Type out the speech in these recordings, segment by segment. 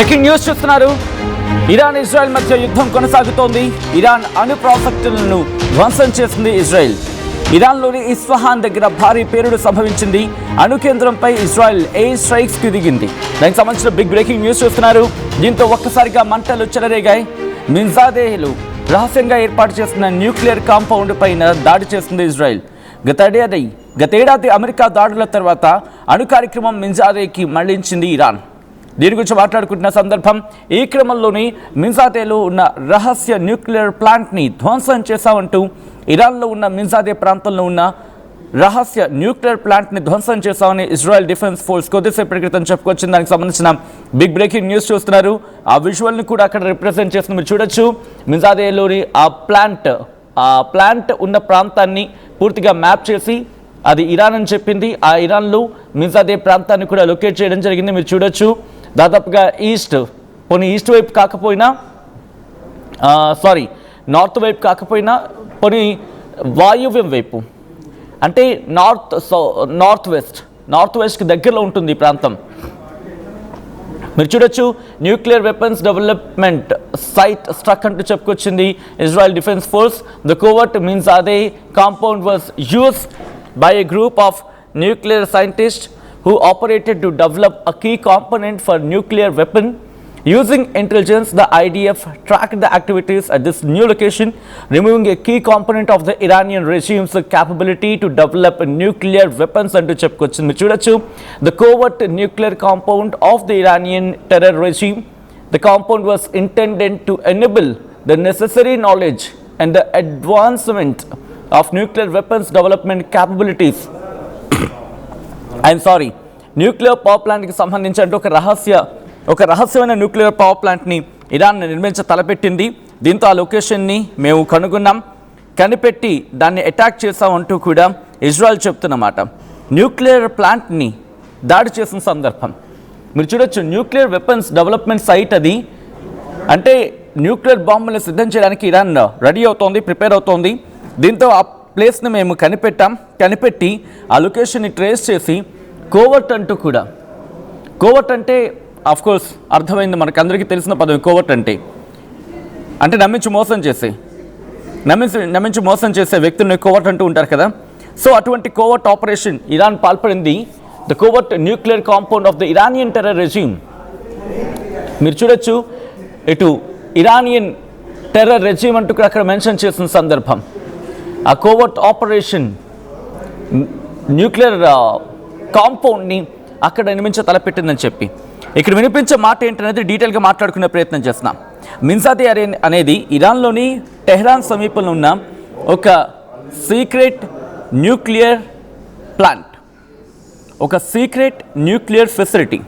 Breaking news చూస్తున్నారు. Iran Israel మధ్య యుద్ధం కొనసాగుతోంది. ఇరాన్ అణు ప్రాజెక్టులను ధ్వంసం చేసింది ఇజ్రాయెల్. ఇరాన్లోని ఇస్ఫహాన్ దగ్గర భారీ పేలుడు సంభవించింది. అణు కేంద్రంపై ఇజ్రాయెల్ ఎయిర్ స్ట్రైక్స్ కి దిగింది. దానికి సంబంధించిన బిగ్ బ్రేకింగ్ న్యూస్ చూస్తున్నారు. దీంతో ఒక్కసారిగా మంటలు చెలరేగాయి. మిన్జాదేహ్లో రహస్యంగా ఏర్పాటు చేసిన న్యూక్లియర్ కాంపౌండ్ పైన దాడి చేసింది ఇజ్రాయెల్. గతేడాది అమెరికా దాడుల తర్వాత అణు కార్యక్రమం మిన్జాదేకి మళ్లించింది ఇరాన్. దీని గురించి మాట్లాడుకుంటున్న సందర్భం, ఈ క్రమంలోని మిన్జాదేలో ఉన్న రహస్య న్యూక్లియర్ ప్లాంట్ని ధ్వంసం చేశామంటూ ఇరాన్లో ఉన్న మిన్జాదే ప్రాంతంలో ఉన్న రహస్య న్యూక్లియర్ ప్లాంట్ని ధ్వంసం చేశామని ఇజ్రాయెల్ డిఫెన్స్ ఫోర్స్ కొద్దిసేపటి క్రితం చెప్పుకొచ్చింది. దానికి సంబంధించిన బిగ్ బ్రేకింగ్ న్యూస్ చూస్తున్నారు. ఆ విజువల్ని కూడా అక్కడ రిప్రజెంట్ చేస్తుంది, మీరు చూడొచ్చు. మిన్జాదేలోని ఆ ప్లాంట్ ఉన్న ప్రాంతాన్ని పూర్తిగా మ్యాప్ చేసి అది ఇరాన్ అని చెప్పింది. ఆ ఇరాన్లో మిన్జాదే ప్రాంతాన్ని కూడా లొకేట్ చేయడం జరిగింది, మీరు చూడొచ్చు. దాదాపుగా ఈస్ట్ వైపు కాకపోయినా నార్త్ వైపు కాకపోయినా పోనీ వాయువ్యం వైపు, అంటే నార్త్ వెస్ట్కి దగ్గరలో ఉంటుంది ఈ ప్రాంతం. మీరు చూడొచ్చు, nuclear weapons development site struck అంటూ చెప్పుకొచ్చింది Israel Defense Force. The covert Minzadeh compound was used by a group of nuclear scientists who operated to develop a key component for nuclear weapon. Using intelligence, the IDF tracked the activities at this new location, removing a key component of the Iranian regime's capability to develop nuclear weapons and to chepkochindi chudochu. The covert nuclear compound of the Iranian terror regime. The compound was intended to enable the necessary knowledge and the advancement of nuclear weapons development capabilities. Nuclear power ప్లాంట్కి సంబంధించి ఒక రహస్యమైన nuclear power ప్లాంట్ని Iran తలపెట్టింది. దీంతో ఆ లొకేషన్ని మేము కనిపెట్టి దాన్ని అటాక్ చేసామంటూ కూడా ఇజ్రాయెల్ చెప్తున్నమాట. న్యూక్లియర్ ప్లాంట్ని దాడి చేసిన సందర్భం మీరు చూడొచ్చు. న్యూక్లియర్ వెపన్స్ డెవలప్మెంట్ సైట్ అది, అంటే న్యూక్లియర్ బాంబులను సిద్ధం చేయడానికి ఇరాన్ రెడీ అవుతోంది, ప్రిపేర్ అవుతోంది. దీంతో ఆ ప్లేస్ని మేము కనిపెట్టి ఆ లొకేషన్ని ట్రేస్ చేసి కోవర్ట్ అంటూ కూడా, కోవర్ట్ అంటే ఆఫ్కోర్స్ అర్థమైంది, మనకు అందరికీ తెలిసిన పదం కోవర్ట్ అంటే నమ్మించి మోసం చేసే వ్యక్తుల్ని కోవర్ట్ అంటూ ఉంటారు కదా. సో అటువంటి కోవర్ట్ ఆపరేషన్ ఇరాన్ పాల్పడింది. The covert nuclear compound of the Iranian terror regime. మీరు చూడొచ్చు, ఇటు ఇరానియన్ టెర్రర్ రెజీమ్ అంటూ కూడా అక్కడ మెన్షన్ చేసిన సందర్భం. ఆ కోవర్ట్ ఆపరేషన్ న్యూక్లియర్ కాంపౌండ్ని అక్కడ తలపెట్టిందని చెప్పి ఇక్కడ వినిపించే మాట ఏంటనేది డీటెయిల్గా మాట్లాడుకునే ప్రయత్నం చేస్తున్నాం. మిన్జాదే అనేది ఇరాన్లోని టెహ్రాన్ సమీపంలో ఉన్న ఒక సీక్రెట్ న్యూక్లియర్ ప్లాంట్, ఒక సీక్రెట్ న్యూక్లియర్ ఫెసిలిటీ.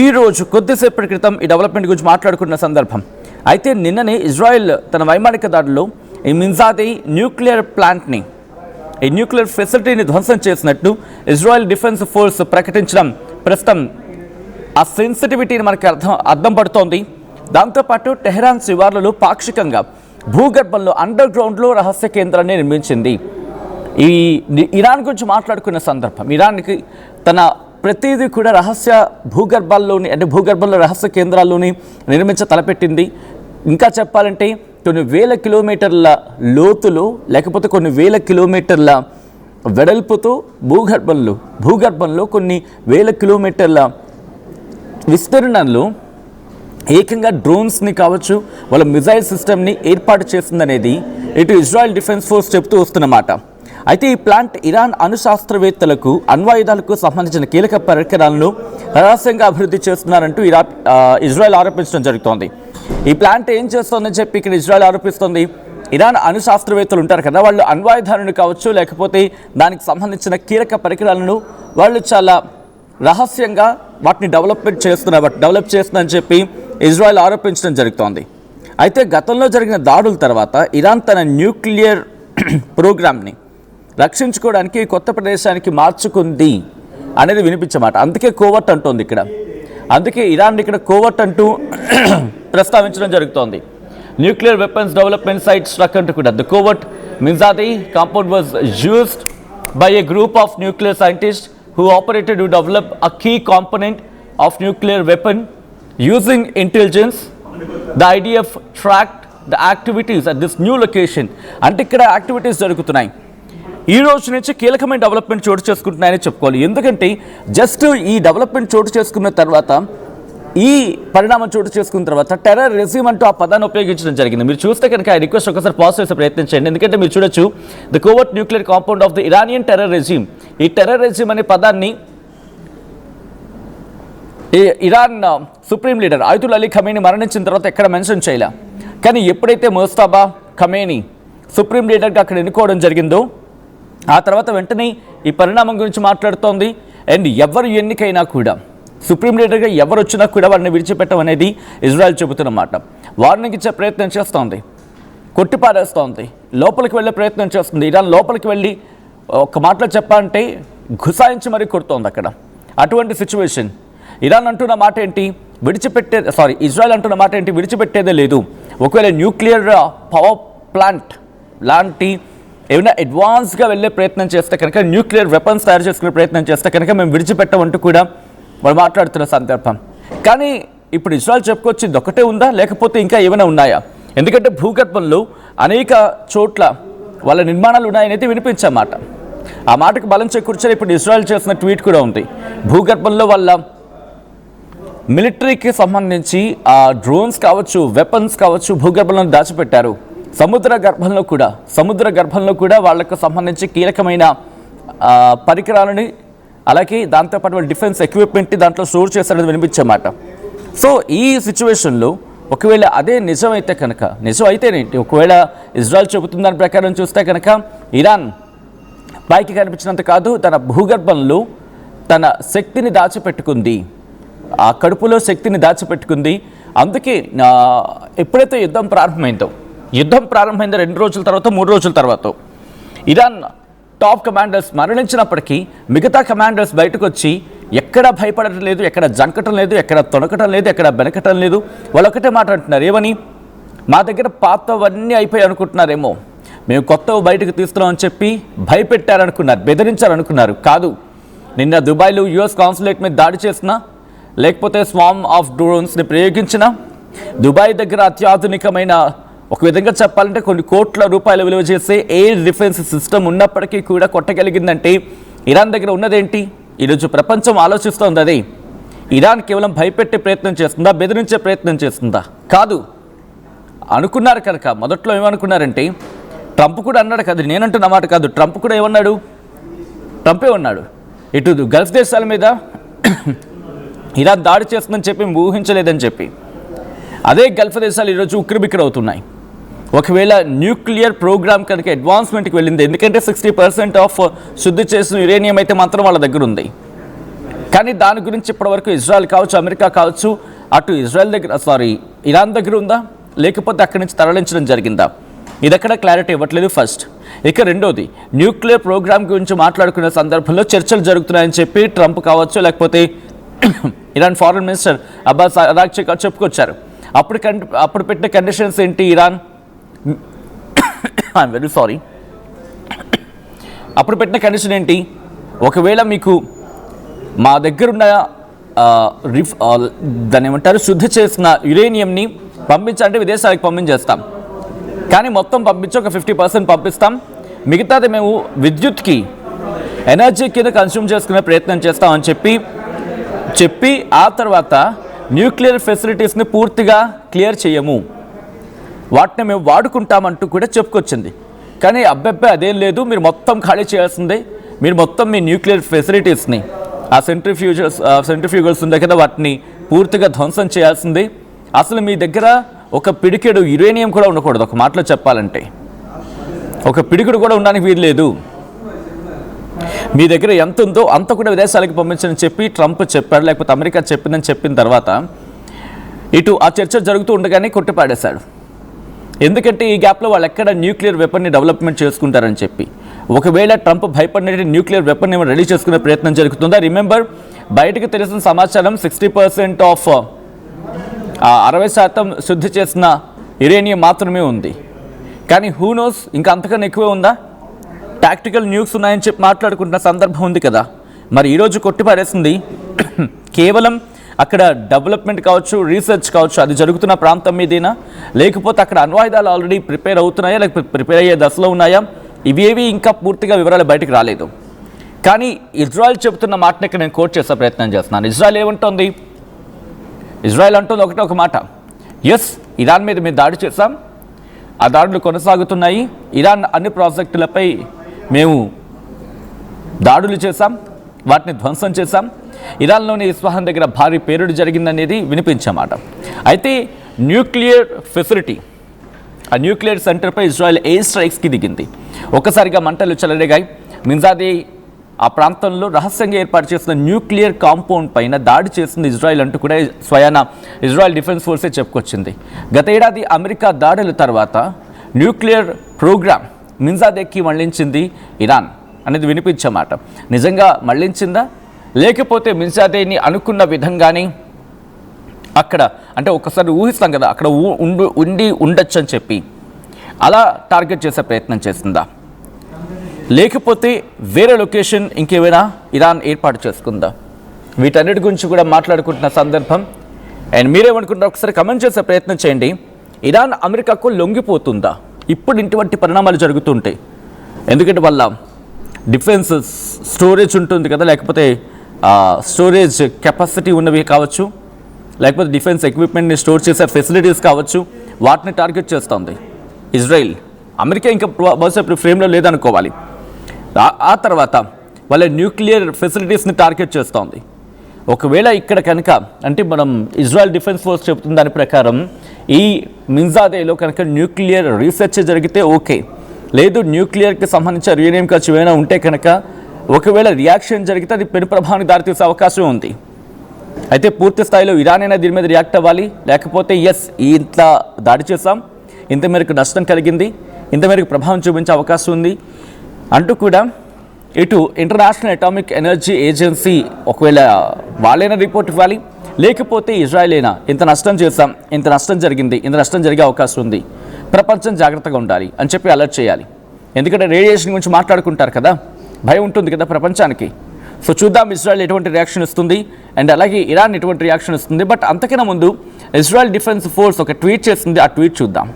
ఈరోజు కొద్దిసేపటి క్రితం ఈ డెవలప్మెంట్ గురించి మాట్లాడుకున్న సందర్భం. అయితే నిన్ననే ఇజ్రాయెల్ తన వైమానిక దాడిలో ఈ మిన్జాదే న్యూక్లియర్ ప్లాంట్ని, ఈ న్యూక్లియర్ ఫెసిలిటీని ధ్వంసం చేసినట్టు ఇజ్రాయెల్ డిఫెన్స్ ఫోర్స్ ప్రకటించడం ప్రస్తుతం ఆ సెన్సిటివిటీని మనకి అర్థం పడుతోంది. దాంతోపాటు టెహ్రాన్ శివార్లలో పాక్షికంగా భూగర్భంలో అండర్ గ్రౌండ్లో రహస్య కేంద్రాన్ని నిర్మించింది. ఈ ఇరాన్ గురించి మాట్లాడుకున్న సందర్భం, ఇరాన్కి తన ప్రతిదీ కూడా భూగర్భంలో రహస్య కేంద్రాల్లోని తలపెట్టింది. ఇంకా చెప్పాలంటే కొన్ని వేల కిలోమీటర్ల లోతులో, లేకపోతే కొన్ని వేల కిలోమీటర్ల వెడల్పుతో భూగర్భంలో కొన్ని వేల కిలోమీటర్ల విస్తీర్ణంలో ఏకంగా డ్రోన్స్ని కావచ్చు, వాళ్ళ మిజైల్ సిస్టమ్ని ఏర్పాటు చేస్తుందనేది ఇటు ఇజ్రాయెల్ డిఫెన్స్ ఫోర్స్ చెప్తూ వస్తున్నమాట. అయితే ఈ ప్లాంట్ ఇరాన్ అణుశాస్త్రవేత్తలకు, అణ్వాయుధాలకు సంబంధించిన కీలక పరికరాలను రహస్యంగా అభివృద్ధి చేస్తున్నారంటూ ఇజ్రాయెల్ ఆరోపించడం జరుగుతోంది. ఈ ప్లాంట్ ఏం చేస్తోందని చెప్పి ఇక్కడ ఇజ్రాయెల్ ఆరోపిస్తోంది. ఇరాన్ అణుశాస్త్రవేత్తలు ఉంటారు కదా, వాళ్ళు అణ్వాయుధాలను కావచ్చు, లేకపోతే దానికి సంబంధించిన కీలక పరికరాలను వాళ్ళు చాలా రహస్యంగా వాటిని డెవలప్ చేస్తుందని చెప్పి ఇజ్రాయెల్ ఆరోపించడం జరుగుతోంది. అయితే గతంలో జరిగిన దాడుల తర్వాత ఇరాన్ తన న్యూక్లియర్ ప్రోగ్రామ్ని రక్షించుకోవడానికి కొత్త ప్రదేశానికి మార్చుకుంది అనేది వినిపించమాట. అందుకే కోవర్ట్ అంటోంది ఇక్కడ, అందుకే ఇరాన్ ఇక్కడ కోవర్ట్ అంటూ ప్రస్తావించడం జరుగుతోంది. Nuclear weapons development site struck అంటూ కూడా. The covert Minzadeh compound was used by a group of nuclear scientist who operated to develop a key component of nuclear weapon. using intelligence, the IDF tracked the activities at this new location. అంటే ఇక్కడ activities జరుగుతున్నాయి. ఈ రోజు నుంచి కీలకమైన development చోటు చేసుకుంటున్నాయని చెప్పుకోవాలి. ఎందుకంటే జస్ట్ ఈ డెవలప్మెంట్ చోటు చేసుకున్న తర్వాత, ఈ పరిణామం చోటు చేసుకున్న తర్వాత టెర్రర్ రెజ్యూమ్ అంటూ ఆ పదాన్ని ఉపయోగించడం జరిగింది. మీరు చూస్తే కనుక ఆ రిక్వెస్ట్ ఒకసారి పాజ్ చేసే ప్రయత్నం చేయండి. ఎందుకంటే మీరు చూడొచ్చు, the covert nuclear compound of the Iranian terror resume. ఈ టెర్రర్ రెజ్యూమ్ అనే పదాన్ని Iran supreme leader Ayatollah Ali Khamenei మరణించిన తర్వాత ఎక్కడ మెన్షన్ చేయలే. కానీ ఎప్పుడైతే ముస్తఫా ఖమేనీ సుప్రీం లీడర్గా అక్కడ ఎన్నుకోవడం జరిగిందో, ఆ తర్వాత వెంటనే ఈ పరిణామం గురించి మాట్లాడుతోంది. అండ్ ఎవరు ఎన్నికైనా కూడా, సుప్రీం లీడర్గా ఎవరు వచ్చినా కూడా వారిని విడిచిపెట్టడం అనేది ఇజ్రాయెల్ చెబుతున్నమాట. వార్నింగ్ ఇచ్చే ప్రయత్నం చేస్తోంది, కొట్టిపారేస్తోంది, లోపలికి వెళ్ళే ప్రయత్నం చేస్తుంది. ఇరాన్ లోపలికి వెళ్ళి ఒక మాటలో చెప్పాలంటే గుసాయించి మరీ కొడుతోంది అక్కడ. అటువంటి సిచ్యువేషన్. ఇరాన్ అంటున్న మాట ఏంటి, ఇజ్రాయెల్ అంటున్న మాట ఏంటి, విడిచిపెట్టేదే లేదు. ఒకవేళ న్యూక్లియర్ పవర్ ప్లాంట్ లాంటి ఏమైనా అడ్వాన్స్గా వెళ్ళే ప్రయత్నం చేస్తే కనుక, న్యూక్లియర్ వెపన్స్ తయారు చేసుకునే ప్రయత్నం చేస్తే కనుక మేము విడిచిపెట్టమంటూ కూడా వాళ్ళు మాట్లాడుతున్న సందర్భం. కానీ ఇప్పుడు ఇజ్రాయెల్ చెప్పుకొచ్చింది ఒకటే ఉందా, లేకపోతే ఇంకా ఏమైనా ఉన్నాయా? ఎందుకంటే భూగర్భంలో అనేక చోట్ల వాళ్ళ నిర్మాణాలు ఉన్నాయనైతే వినిపించమాట. ఆ మాటకు బలం చేకూర్చారు. ఇప్పుడు ఇజ్రాయెల్ చేసిన ట్వీట్ కూడా ఉంది. భూగర్భంలో వాళ్ళ మిలిటరీకి సంబంధించి ఆ డ్రోన్స్ కావచ్చు, వెపన్స్ కావచ్చు, భూగర్భంలో దాచిపెట్టారు. సముద్ర గర్భంలో కూడా వాళ్లకు సంబంధించి కీలకమైన పరికరాలని, అలాగే దాంతోపాటు వాళ్ళు డిఫెన్స్ ఎక్విప్మెంట్ని దాంట్లో స్టోర్ చేస్తారని వినిపించమాట. సో ఈ సిచ్యువేషన్లో ఒకవేళ అదే నిజమైతే కనుక, నిజమైతేనేంటి, ఒకవేళ ఇజ్రాయెల్ చెబుతున్న దాని ప్రకారం చూస్తే కనుక ఇరాన్ పైకి కనిపించినంత కాదు, తన భూగర్భంలో తన శక్తిని దాచిపెట్టుకుంది, ఆ కడుపులో శక్తిని దాచిపెట్టుకుంది. అందుకే ఎప్పుడైతే యుద్ధం ప్రారంభమైందో 2 రోజుల తర్వాత 3 రోజుల తర్వాత ఇరాన్ టాప్ కమాండర్స్ మరణించినప్పటికీ మిగతా కమాండర్స్ బయటకు వచ్చి ఎక్కడ భయపడటం లేదు, ఎక్కడ జంకటం లేదు, ఎక్కడ తొణకటం లేదు, ఎక్కడ బెనకటం లేదు. వాళ్ళు ఒకటే మాట అంటున్నారు, ఏమని, మా దగ్గర పాతవన్నీ అయిపోయి అనుకుంటున్నారేమో, మేము కొత్తవి బయటకు తీస్తున్నామని చెప్పి భయపెట్టారనుకున్నారు, బెదిరించారనుకున్నారు. కాదు, నిన్న దుబాయ్లో యుఎస్ కాన్సులేట్ మీద దాడి చేసిన, లేకపోతే స్వామ్ ఆఫ్ డ్రోన్స్ని ప్రయోగించిన, దుబాయ్ దగ్గర అత్యాధునికమైన, ఒక విధంగా చెప్పాలంటే కొన్ని కోట్ల రూపాయలు విలువ చేసే ఎయిర్ డిఫెన్స్ సిస్టమ్ ఉన్నప్పటికీ కూడా కొట్టగలిగిందంటే ఇరాన్ దగ్గర ఉన్నదేంటి? ఈరోజు ప్రపంచం ఆలోచిస్తోంది అదే. ఇరాన్ కేవలం భయపెట్టే ప్రయత్నం చేస్తుందా, బెదిరించే ప్రయత్నం చేస్తుందా? కాదు. అనుకున్నారు కనుక మొదట్లో ఏమనుకున్నారంటే, ట్రంప్ కూడా అన్నాడు కదా, నేనంటున్న మాట కాదు, ట్రంప్ కూడా ఏమన్నాడు, ట్రంపే ఉన్నాడు, ఇటు గల్ఫ్ దేశాల మీద ఇరాన్ దాడి చేస్తుందని చెప్పి ఊహించలేదని చెప్పి. అదే గల్ఫ్ దేశాలు ఈరోజు ఉక్కిరిబిక్కిరి అవుతున్నాయి. ఒకవేళ న్యూక్లియర్ ప్రోగ్రామ్ కనుక అడ్వాన్స్మెంట్కి వెళ్ళింది, ఎందుకంటే 60% ఆఫ్ శుద్ధి చేసిన యురేనియం అయితే మాత్రం వాళ్ళ దగ్గర ఉంది. కానీ దాని గురించి ఇప్పటివరకు ఇజ్రాయెల్ కావచ్చు, అమెరికా కావచ్చు, అటు ఇరాన్ దగ్గర ఉందా, లేకపోతే అక్కడి నుంచి తరలించడం జరిగిందా, ఇదక్కడ క్లారిటీ ఇవ్వట్లేదు ఫస్ట్. ఇక రెండోది, న్యూక్లియర్ ప్రోగ్రామ్ గురించి మాట్లాడుకునే సందర్భంలో చర్చలు జరుగుతున్నాయని చెప్పి ట్రంప్ కావచ్చు, లేకపోతే Iran foreign minister Abbas Araghchi చెప్పుకొచ్చారు. అప్పుడు పెట్టిన కండిషన్స్ ఏంటి? ఇరాన్ ఐఎమ్ వెరీ సారీ అప్పుడు పెట్టిన కండిషన్ ఏంటి? ఒకవేళ మీకు మా దగ్గరున్న దాన్ని ఏమంటారు, శుద్ధి చేసిన యురేనియంని పంపించాలంటే విదేశాలకు పంపించేస్తాం, కానీ మొత్తం పంపించి ఒక 50% పంపిస్తాం, మిగతాది మేము విద్యుత్కి, ఎనర్జీ కింద కన్స్యూమ్ చేసుకునే ప్రయత్నం చేస్తామని చెప్పి ఆ తర్వాత న్యూక్లియర్ ఫెసిలిటీస్ని పూర్తిగా క్లియర్ చేయము, వాటిని మేము వాడుకుంటామంటూ కూడా చెప్పుకొచ్చింది. కానీ అబ్బాయి అదేం లేదు, మీరు మొత్తం ఖాళీ చేయాల్సిందే, మీరు మొత్తం మీ న్యూక్లియర్ ఫెసిలిటీస్ని, ఆ సెంట్రిఫ్యూగల్స్ ఉంది కదా, వాటిని పూర్తిగా ధ్వంసం చేయాల్సిందే. అసలు మీ దగ్గర ఒక పిడికెడు యురేనియం కూడా ఉండకూడదు, ఒక మాటలో చెప్పాలంటే ఒక పిడికెడు కూడా ఉండడానికి వీలు లేదు, మీ దగ్గర ఎంత ఉందో అంత కూడా విదేశాలకు పంపించని చెప్పి ట్రంప్ చెప్పాడు, లేకపోతే అమెరికా చెప్పిందని చెప్పిన తర్వాత ఇటు ఆ చర్చ జరుగుతూ ఉండగానే కొట్టిపాడేశాడు. ఎందుకంటే ఈ గ్యాప్లో వాళ్ళు ఎక్కడ న్యూక్లియర్ వెపన్ని డెవలప్మెంట్ చేసుకుంటారని చెప్పి. ఒకవేళ ట్రంప్ భయపడినట్టు న్యూక్లియర్ వెపన్ ఏమైనా రెడీ చేసుకునే ప్రయత్నం జరుగుతుందా? రిమెంబర్, బయటకు తెలిసిన సమాచారం 60% ఆఫ్ 60% శుద్ధి చేసిన యురేనియం మాత్రమే ఉంది. కానీ హూ నోస్, ఇంకా అంతకన్నా ఎక్కువే ఉందా? టాక్టికల్ న్యూస్ ఉన్నాయని చెప్పి మాట్లాడుకుంటున్న సందర్భం ఉంది కదా. మరి ఈరోజు కొట్టిపారేసింది కేవలం అక్కడ డెవలప్మెంట్ కావచ్చు, రీసెర్చ్ కావచ్చు, అది జరుగుతున్న ప్రాంతం మీదేనా, లేకపోతే అక్కడ అణ్వాయుధాలు ఆల్రెడీ ప్రిపేర్ అవుతున్నాయా, లేకపోతే ప్రిపేర్ అయ్యే దశలో ఉన్నాయా, ఇవేవి ఇంకా పూర్తిగా వివరాలు బయటకు రాలేదు. కానీ ఇజ్రాయెల్ చెబుతున్న మాటని ఇక్కడ నేను కోట్ చేసే ప్రయత్నం చేస్తున్నాను. ఇజ్రాయెల్ ఏమంటుంది? ఇజ్రాయెల్ అంటుంది ఒక మాట, ఎస్ ఇరాన్ మీద మేము దాడి చేశాం, ఆ దాడులు కొనసాగుతున్నాయి, ఇరాన్ అన్ని ప్రాజెక్టులపై మేము దాడులు చేశాం, వాటిని ధ్వంసం చేశాం, ఇరాన్లోని ఇస్ఫహాన్ దగ్గర భారీ పేలుడు జరిగిందనేది వినిపించమాట. అయితే న్యూక్లియర్ ఫెసిలిటీ, ఆ న్యూక్లియర్ సెంటర్పై ఇజ్రాయెల్ ఎయిర్ స్ట్రైక్స్కి దిగింది. ఒక్కసారిగా మంటలు చెలరేగాయి. మిన్జాదే ఆ ప్రాంతంలో రహస్యంగా ఏర్పాటు చేసిన న్యూక్లియర్ కాంపౌండ్ పైన దాడి చేసింది ఇజ్రాయెల్ అంటూ కూడా స్వయాన ఇజ్రాయెల్ డిఫెన్స్ ఫోర్సే చెప్పుకొచ్చింది. గత ఏడాది అమెరికా దాడుల తర్వాత న్యూక్లియర్ ప్రోగ్రామ్ మిన్జాదేకి మళ్లించింది ఇరాన్ అనేది వినిపించమాట. నిజంగా మళ్లించిందా, లేకపోతే మిన్జాదేని అనుకున్న విధంగానే అక్కడ అంటే ఒకసారి ఊహిస్తాం కదా, అక్కడ ఉండొచ్చు అని చెప్పి అలా టార్గెట్ చేసే ప్రయత్నం చేసిందా, లేకపోతే వేరే లొకేషన్ ఇంకేమైనా ఇరాన్ ఏర్పాటు చేసుకుందా? వీటన్నిటి గురించి కూడా మాట్లాడుకుంటున్న సందర్భం. అండ్ మీరేమనుకుంటారు ఒకసారి కమెంట్ చేసే ప్రయత్నం చేయండి. ఇరాన్ అమెరికాకు లొంగిపోతుందా? ఇప్పుడు ఇటువంటి పరిణామాలు జరుగుతుంటాయి, ఎందుకంటే వాళ్ళ డిఫెన్స్ స్టోరేజ్ ఉంటుంది కదా, లేకపోతే స్టోరేజ్ కెపాసిటీ ఉన్నవి కావచ్చు, లేకపోతే డిఫెన్స్ ఎక్విప్మెంట్ని స్టోర్ చేసే ఫెసిలిటీస్ కావచ్చు, వాటిని టార్గెట్ చేస్తుంది ఇజ్రాయిల్. అమెరికా ఇంకా బహుశా ఇప్పుడు ఫ్రేమ్లో లేదనుకోవాలి. ఆ తర్వాత వాళ్ళ న్యూక్లియర్ ఫెసిలిటీస్ని టార్గెట్ చేస్తోంది. ఒకవేళ ఇక్కడ కనుక అంటే మనం ఇజ్రాయెల్ డిఫెన్స్ ఫోర్స్ చెబుతున్న దాని ప్రకారం ఈ మిన్జాదేలో కనుక న్యూక్లియర్ రీసెర్చ్ జరిగితే ఓకే, లేదు న్యూక్లియర్కి సంబంధించిన యురేనియం ఖర్చు ఏమైనా ఉంటే కనుక ఒకవేళ రియాక్షన్ జరిగితే అది పెను ప్రభావానికి దారితీసే అవకాశం ఉంది. అయితే పూర్తి స్థాయిలో ఇరాన్ అయినా దీని మీద రియాక్ట్ అవ్వాలి, లేకపోతే ఎస్ ఇంత దాడి చేసాం, ఇంత మేరకు నష్టం కలిగింది, ఇంత మేరకు ప్రభావం చూపించే అవకాశం ఉంది అంటూ కూడా ఇటు ఇంటర్నేషనల్ అటామిక్ ఎనర్జీ ఏజెన్సీ ఒకవేళ వాళ్ళైనా రిపోర్ట్ ఇవ్వాలి, లేకపోతే ఇజ్రాయెల్ అయినా ఇంత నష్టం చేశాం, ఇంత నష్టం జరిగింది, ఇంత నష్టం జరిగే అవకాశం ఉంది, ప్రపంచం జాగ్రత్తగా ఉండాలి అని చెప్పి అలర్ట్ చేయాలి. ఎందుకంటే రేడియేషన్ గురించి మాట్లాడుకుంటారు కదా, భయం ఉంటుంది కదా ప్రపంచానికి. సో చూద్దాం ఇజ్రాయెల్ ఎటువంటి రియాక్షన్ ఇస్తుంది అండ్ అలాగే ఇరాన్ ఎటువంటి రియాక్షన్ ఇస్తుంది. బట్ అంతకన్నా ముందు ఇజ్రాయెల్ డిఫెన్స్ ఫోర్స్ ఒక ట్వీట్ చేసింది, ఆ ట్వీట్ చూద్దాం.